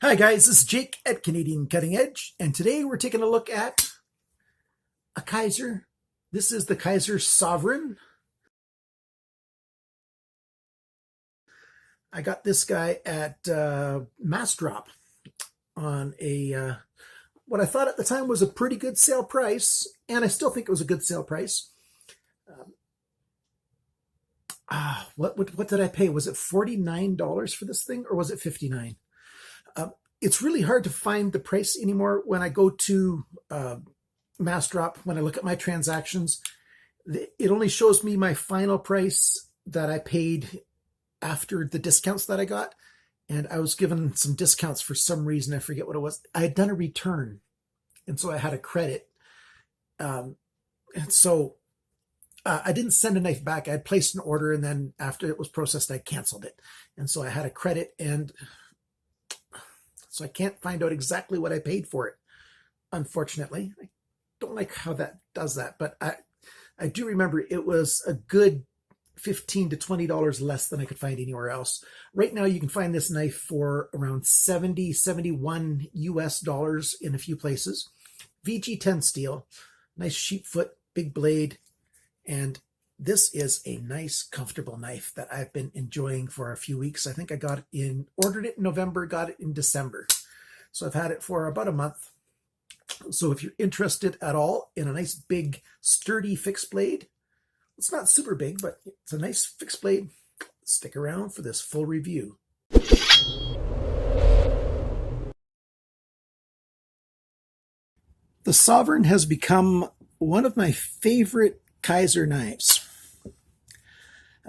Hi guys, this is Jake at Canadian Cutting Edge, and today we're taking a look at a Kizer. This is the Kizer Sovereign. I got this guy at Mass Drop on a what I thought at the time was a pretty good sale price, and I still think it was a good sale price. What did I pay? Was it $49 for this thing, or was it $59? It's really hard to find the price anymore when I go to Mass Drop. When I look at my transactions, it only shows me my final price that I paid after the discounts that I got. And I was given some discounts for some reason. I forget what it was. I had done a return, and so I had a credit. And so I didn't send a knife back. I had placed an order, and then after it was processed, I canceled it. And so I had a credit, and so I can't find out exactly what I paid for it, unfortunately. I don't like how that does that, but I do remember it was a good $15 to $20 less than I could find anywhere else. Right now, you can find this knife for around 70, 71 US dollars in a few places. VG10 steel, nice sheepfoot, big blade, and this is a nice, comfortable knife that I've been enjoying for a few weeks. I think I ordered it in November, got it in December. So I've had it for about a month. So if you're interested at all in a nice, big, sturdy fixed blade, it's not super big, but it's a nice fixed blade. Stick around for this full review. The Sovereign has become one of my favorite Kizer knives.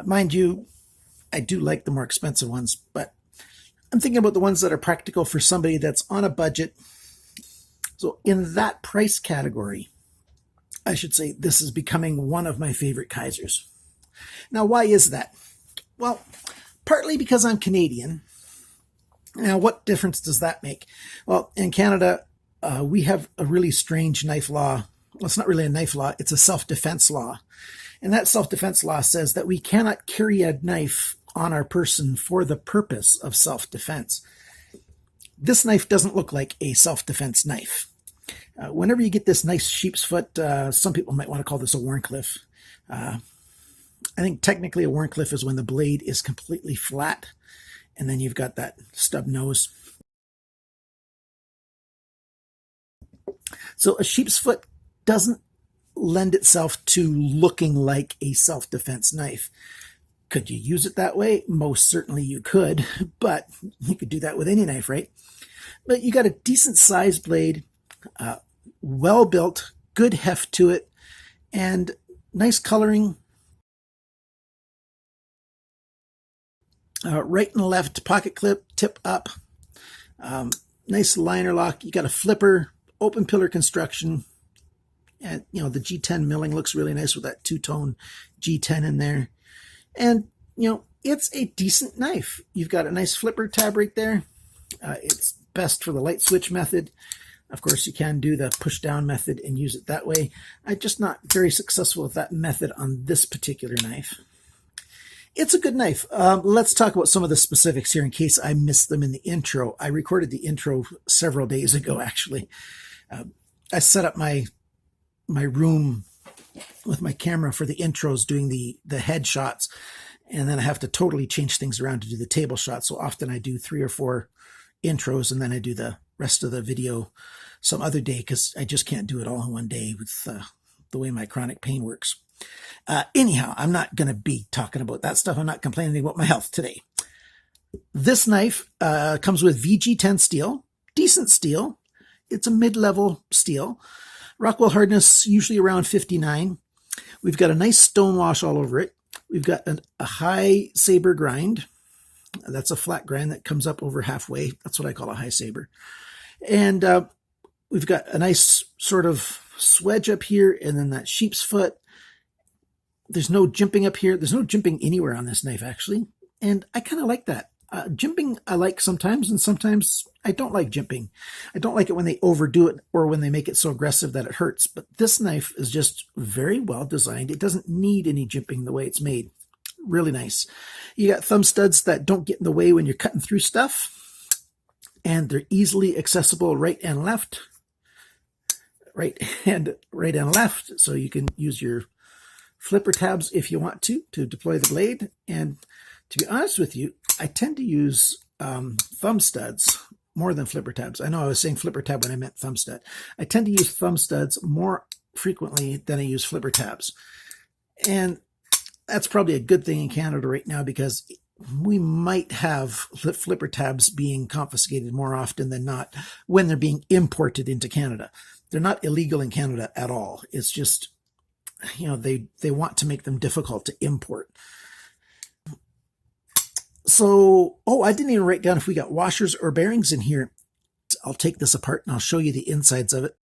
Mind you, I do like the more expensive ones, but I'm thinking about the ones that are practical for somebody that's on a budget. So in that price category, I should say this is becoming one of my favorite Kizers. Now, why is that? Well, partly because I'm Canadian. Now, what difference does that make? Well, in Canada, we have a really strange knife law. Well, it's not really a knife law, it's a self-defense law. And that self-defense law says that we cannot carry a knife on our person for the purpose of self-defense. This knife doesn't look like a self-defense knife. Whenever you get this nice sheep's foot, some people might want to call this a Wharncliffe. I think technically a Wharncliffe is when the blade is completely flat, and then you've got that stub nose. So a sheep's foot doesn't lend itself to looking like a self-defense knife. Could you use it that way? Most certainly you could, but you could do that with any knife, right? But you got a decent sized blade, well built, good heft to it, and nice coloring. Right and left pocket clip, tip up, nice liner lock. You got a flipper, open pillar construction. And, you know, the G10 milling looks really nice with that two-tone G10 in there. And, you know, it's a decent knife. You've got a nice flipper tab right there. It's best for the light switch method. Of course, you can do the push-down method and use it that way. I'm just not very successful with that method on this particular knife. It's a good knife. Let's talk about some of the specifics here in case I missed them in the intro. I recorded the intro several days ago, actually. I set up my room with my camera for the intros, doing the headshots, and then I have to totally change things around to do the table shots. So often I do 3 or 4 intros, and then I do the rest of the video some other day because I just can't do it all in one day with the way my chronic pain works. Anyhow, I'm not going to be talking about that stuff. I'm not complaining about my health today. This knife comes with VG10 steel, decent steel. It's a mid-level steel. Rockwell hardness, usually around 59. We've got a nice stone wash all over it. We've got a high saber grind. That's a flat grind that comes up over halfway. That's what I call a high saber. And we've got a nice sort of swedge up here, and then that sheep's foot. There's no jimping up here. There's no jimping anywhere on this knife, actually. And I kind of like that. Jimping I like sometimes, and sometimes I don't like jimping. I don't like it when they overdo it or when they make it so aggressive that it hurts. But this knife is just very well designed. It doesn't need any jimping the way it's made. Really nice. You got thumb studs that don't get in the way when you're cutting through stuff. and they're easily accessible right and left. Right and left, so you can use your flipper tabs if you want to deploy the blade. And to be honest with you, I tend to use thumb studs more than flipper tabs. I know I was saying flipper tab when I meant thumb stud. I tend to use thumb studs more frequently than I use flipper tabs. And that's probably a good thing in Canada right now, because we might have flipper tabs being confiscated more often than not when they're being imported into Canada. They're not illegal in Canada at all. It's just, you know, they want to make them difficult to import. So, oh, I didn't even write down if we got washers or bearings in here. I'll take this apart and I'll show you the insides of it.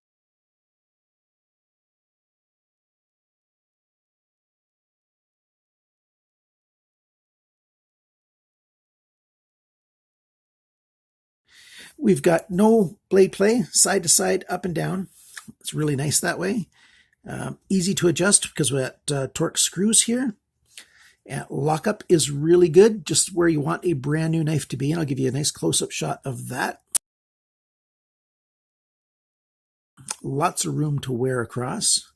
We've got no blade play, side to side, up and down. It's really nice that way. Easy to adjust because we got torque screws here. And lockup is really good, just where you want a brand new knife to be. And I'll give you a nice close-up shot of that. Lots of room to wear across.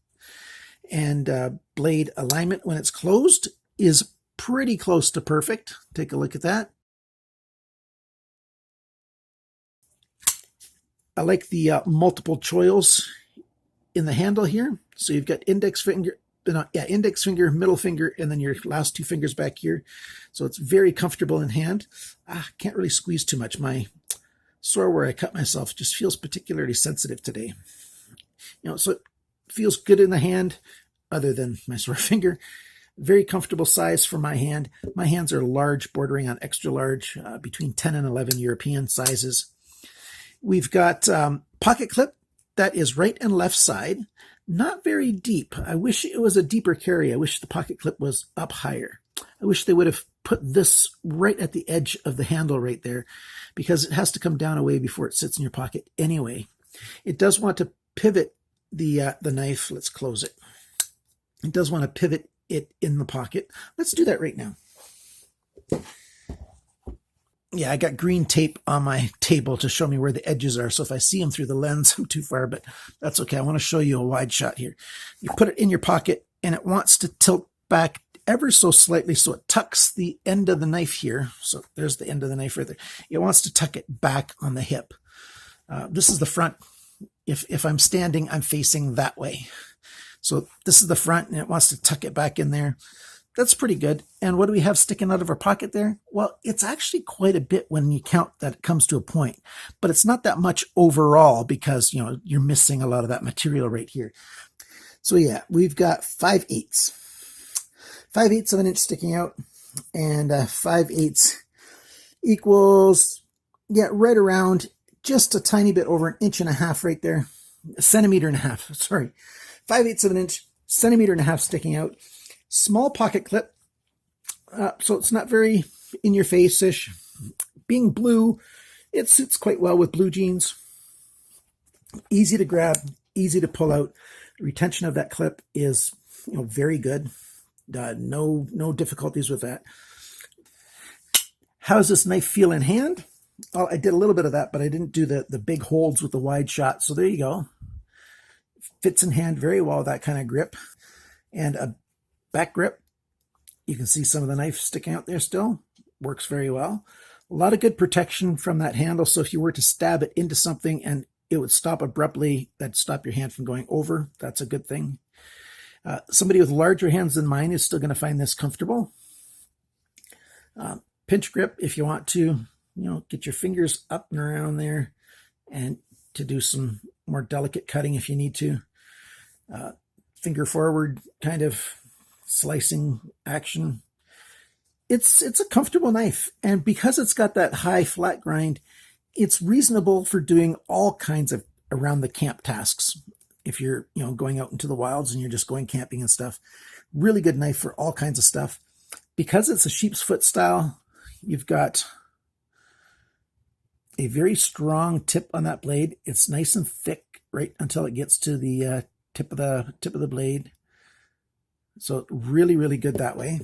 And blade alignment when it's closed is pretty close to perfect. Take a look at that. I like the multiple choils in the handle here. So you've got index finger, middle finger, and then your last two fingers back here. So it's very comfortable in hand. Can't really squeeze too much. My sore where I cut myself just feels particularly sensitive today. You know, so it feels good in the hand, other than my sore finger. Very comfortable size for my hand. My hands are large, bordering on extra large, between 10 and 11 European sizes. We've got pocket clip that is right and left side. Not very deep. I wish it was a deeper carry. I wish the pocket clip was up higher. I wish they would have put this right at the edge of the handle right there, because it has to come down away before it sits in your pocket anyway. It does want to pivot the knife. Let's close it. It does want to pivot it in the pocket. Let's do that right now. Yeah, I got green tape on my table to show me where the edges are. So if I see them through the lens, I'm too far, but that's okay. I want to show you a wide shot here. You put it in your pocket and it wants to tilt back ever so slightly. So it tucks the end of the knife here. So there's the end of the knife right there. It wants to tuck it back on the hip. This is the front. If I'm standing, I'm facing that way. So this is the front and it wants to tuck it back in there. That's pretty good. And what do we have sticking out of our pocket there? Well, it's actually quite a bit when you count that it comes to a point, but it's not that much overall, because, you know, you're missing a lot of that material right here. So yeah, we've got 5/8. 5/8 of an inch sticking out, and 5/8 equals, yeah, right around just a tiny bit over 1.5 inches right there. 1.5 centimeters, sorry. 5/8 of an inch, 1.5 centimeters sticking out. Small pocket clip, so it's not very in your face-ish. Being blue, it sits quite well with blue jeans. Easy to grab, easy to pull out. The retention of that clip is, you know, very good. No difficulties with that. How does this knife feel in hand? Well, I did a little bit of that, but I didn't do the big holds with the wide shot. So there you go. Fits in hand very well, that kind of grip. And a back grip, you can see some of the knife sticking out there still. Works very well. A lot of good protection from that handle, so if you were to stab it into something and it would stop abruptly, that'd stop your hand from going over. That's a good thing. Somebody with larger hands than mine is still going to find this comfortable. Pinch grip if you want to, you know, get your fingers up and around there and to do some more delicate cutting if you need to. Finger forward kind of slicing action. It's a comfortable knife, and because it's got that high flat grind, it's reasonable for doing all kinds of around the camp tasks. If you're, you know, going out into the wilds and you're just going camping and stuff, really good knife for all kinds of stuff. Because it's a sheep's foot style, you've got a very strong tip on that blade. It's nice and thick right until it gets to the tip of the blade. So really, really good that way.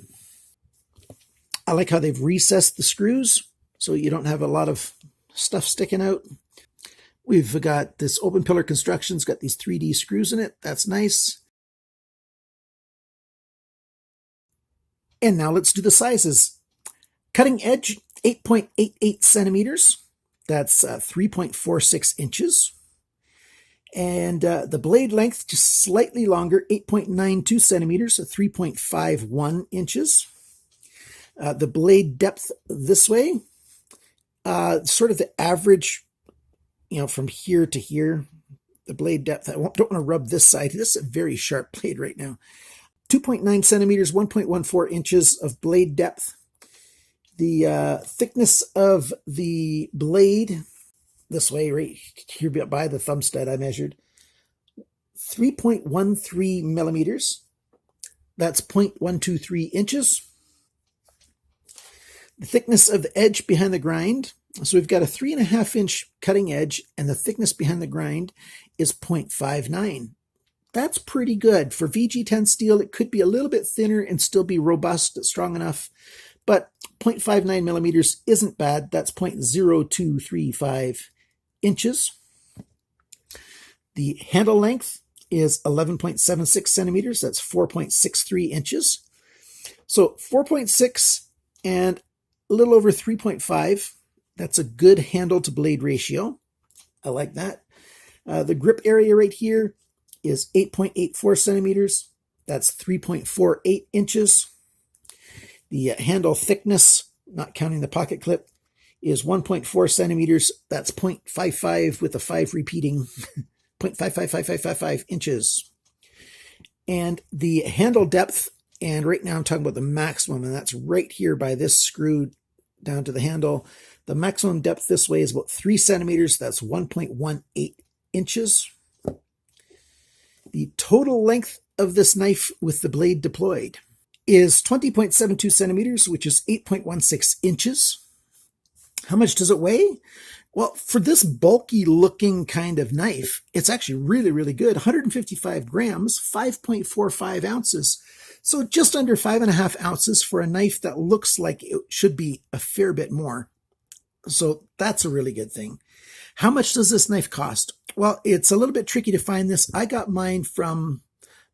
I like how they've recessed the screws so you don't have a lot of stuff sticking out. We've got this open pillar construction. It's got these 3D screws in it. That's nice. And now let's do the sizes. Cutting edge, 8.88 centimeters. That's 3.46 inches. And the blade length, just slightly longer, 8.92 centimeters, so 3.51 inches. The blade depth this way, sort of the average, from here to here. The blade depth, I don't want to rub this side. This is a very sharp blade right now. 2.9 centimeters, 1.14 inches of blade depth. The thickness of the blade, this way, right here by the thumb stud I measured, 3.13 millimeters. That's 0.123 inches. The thickness of the edge behind the grind, so we've got a 3.5 inch cutting edge, and the thickness behind the grind is 0.59. That's pretty good. For VG10 steel, it could be a little bit thinner and still be robust, strong enough, but 0.59 millimeters isn't bad. That's 0.0235 inches. The handle length is 11.76 centimeters. That's 4.63 inches. So 4.6 and a little over 3.5. That's a good handle to blade ratio. I like that. The grip area right here is 8.84 centimeters. That's 3.48 inches. The handle thickness, not counting the pocket clip, is 1.4 centimeters. That's 0.55 with the 5 repeating, 0.555555 inches. And the handle depth, and right now I'm talking about the maximum, and that's right here by this screw down to the handle. The maximum depth this way is about 3 centimeters. That's 1.18 inches. The total length of this knife with the blade deployed is 20.72 centimeters, which is 8.16 inches. How much does it weigh? Well, for this bulky looking kind of knife, it's actually really, really good. 155 grams, 5.45 ounces. So just under 5.5 ounces for a knife that looks like it should be a fair bit more. So that's a really good thing. How much does this knife cost? Well, it's a little bit tricky to find this. I got mine from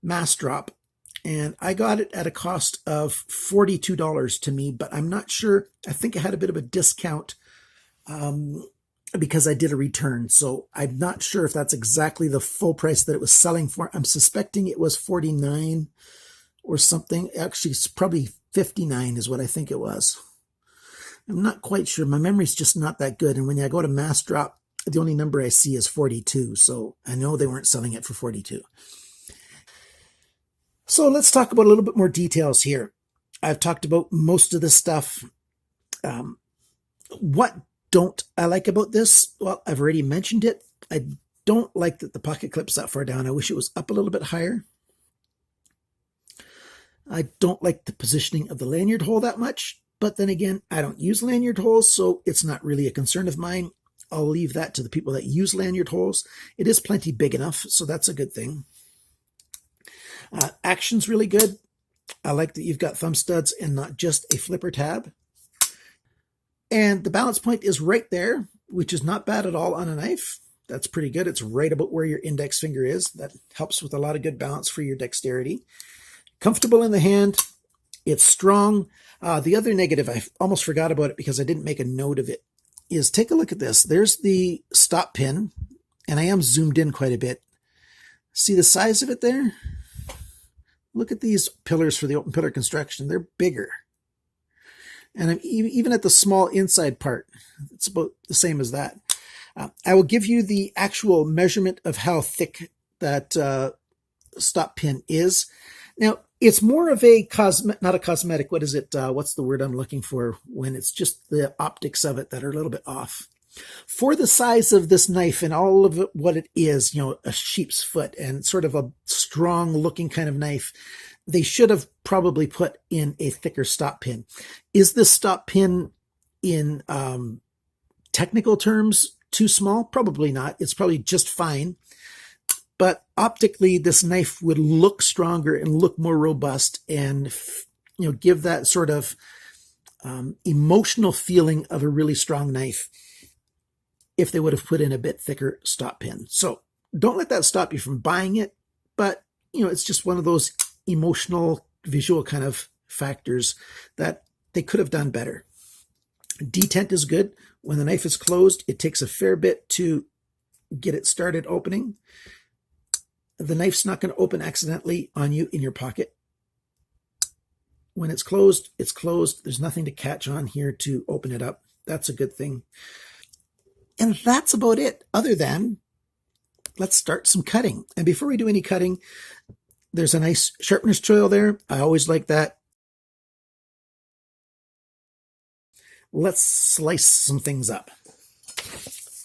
Mass Drop, and I got it at a cost of $42 to me, but I'm not sure. I think I had a bit of a discount because I did a return. So I'm not sure if that's exactly the full price that it was selling for. I'm suspecting it was $49 or something. Actually, it's probably $59 is what I think it was. I'm not quite sure. My memory's just not that good. And when I go to Mass Drop, the only number I see is 42. So I know they weren't selling it for 42. So let's talk about a little bit more details here. I've talked about most of the stuff. What don't I like about this? Well, I've already mentioned it. I don't like that the pocket clip's that far down. I wish it was up a little bit higher. I don't like the positioning of the lanyard hole that much. But then again, I don't use lanyard holes, so it's not really a concern of mine. I'll leave that to the people that use lanyard holes. It is plenty big enough, so that's a good thing. Action's really good. I like that you've got thumb studs and not just a flipper tab. And the balance point is right there, which is not bad at all on a knife. That's pretty good. It's right about where your index finger is. That helps with a lot of good balance for your dexterity. Comfortable in the hand. It's strong. The other negative, I almost forgot about it because I didn't make a note of it, is take a look at this. There's the stop pin, and I am zoomed in quite a bit. See the size of it there? Look at these pillars for the open pillar construction. They're bigger. And even at the small inside part, it's about the same as that. I will give you the actual measurement of how thick that stop pin is. Now, it's more of a not a cosmetic. What is it? What's the word I'm looking for when it's just the optics of it that are a little bit off? For the size of this knife and all of it, what it is, a sheep's foot and sort of a strong looking kind of knife, they should have probably put in a thicker stop pin. Is this stop pin in technical terms too small? Probably not. It's probably just fine. But optically, this knife would look stronger and look more robust and, give that sort of emotional feeling of a really strong knife. if they would have put in a bit thicker stop pin. So don't let that stop you from buying it, but it's just one of those emotional, visual kind of factors that they could have done better. Detent is good. When the knife is closed, it takes a fair bit to get it started opening. The knife's not going to open accidentally on you in your pocket. When it's closed, it's closed. There's nothing to catch on here to open it up. That's a good thing. And that's about it, other than let's start some cutting. And before we do any cutting, there's a nice sharpener's choil there. I always like that. Let's slice some things up.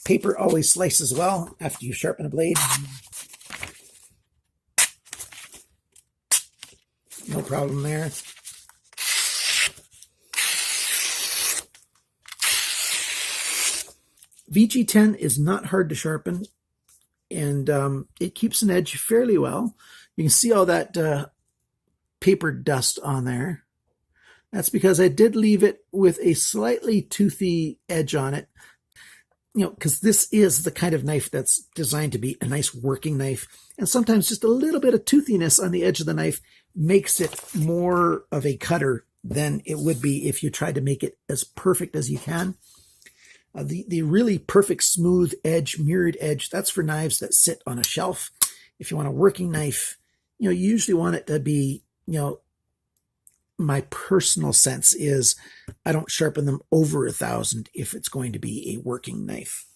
Paper always slices well after you sharpen a blade. No problem there. VG10 is not hard to sharpen, and it keeps an edge fairly well. You can see all that paper dust on there. That's because I did leave it with a slightly toothy edge on it, because this is the kind of knife that's designed to be a nice working knife. And sometimes just a little bit of toothiness on the edge of the knife makes it more of a cutter than it would be if you tried to make it as perfect as you can. The really perfect smooth edge, mirrored edge, that's for knives that sit on a shelf. If you want a working knife, you usually want it to be, my personal sense is I don't sharpen them over 1,000 if it's going to be a working knife.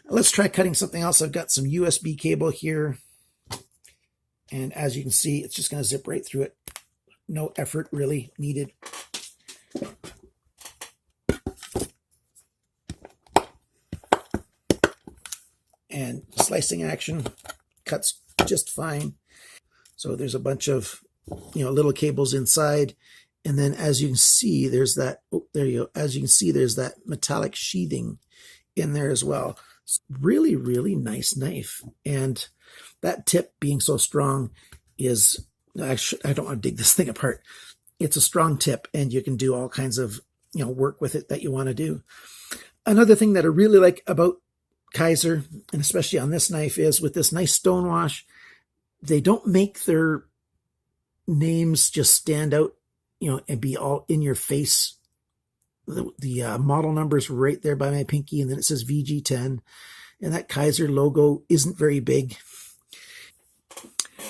Let's try cutting something else. I've got some USB cable here. And as you can see, it's just going to zip right through it. No effort really needed. And slicing action cuts just fine. So there's a bunch of little cables inside, and then as you can see, there's that. Oh, there you go. As you can see, there's that metallic sheathing in there as well. Really, really nice knife, and that tip being so strong is. I don't want to dig this thing apart. It's a strong tip, and you can do all kinds of work with it that you want to do. Another thing that I really like about Kizer, and especially on this knife, is with this nice stonewash, they don't make their names just stand out, and be all in your face. The model number is right there by my pinky, and then it says VG10, and that Kizer logo isn't very big.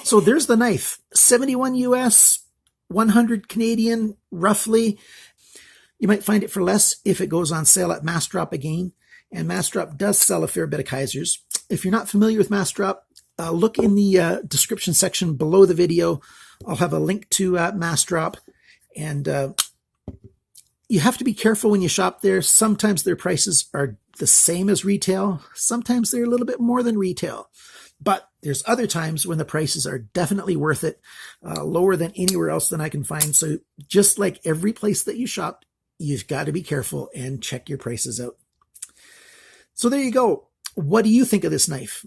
So there's the knife, 71 US, 100 Canadian, roughly. You might find it for less if it goes on sale at Massdrop again. And Massdrop does sell a fair bit of Kizers. If you're not familiar with Massdrop, look in the description section below the video. I'll have a link to Massdrop. And you have to be careful when you shop there. Sometimes their prices are the same as retail. Sometimes they're a little bit more than retail. But there's other times when the prices are definitely worth it, lower than anywhere else than I can find. So just like every place that you shop, you've got to be careful and check your prices out. So there you go. What do you think of this knife?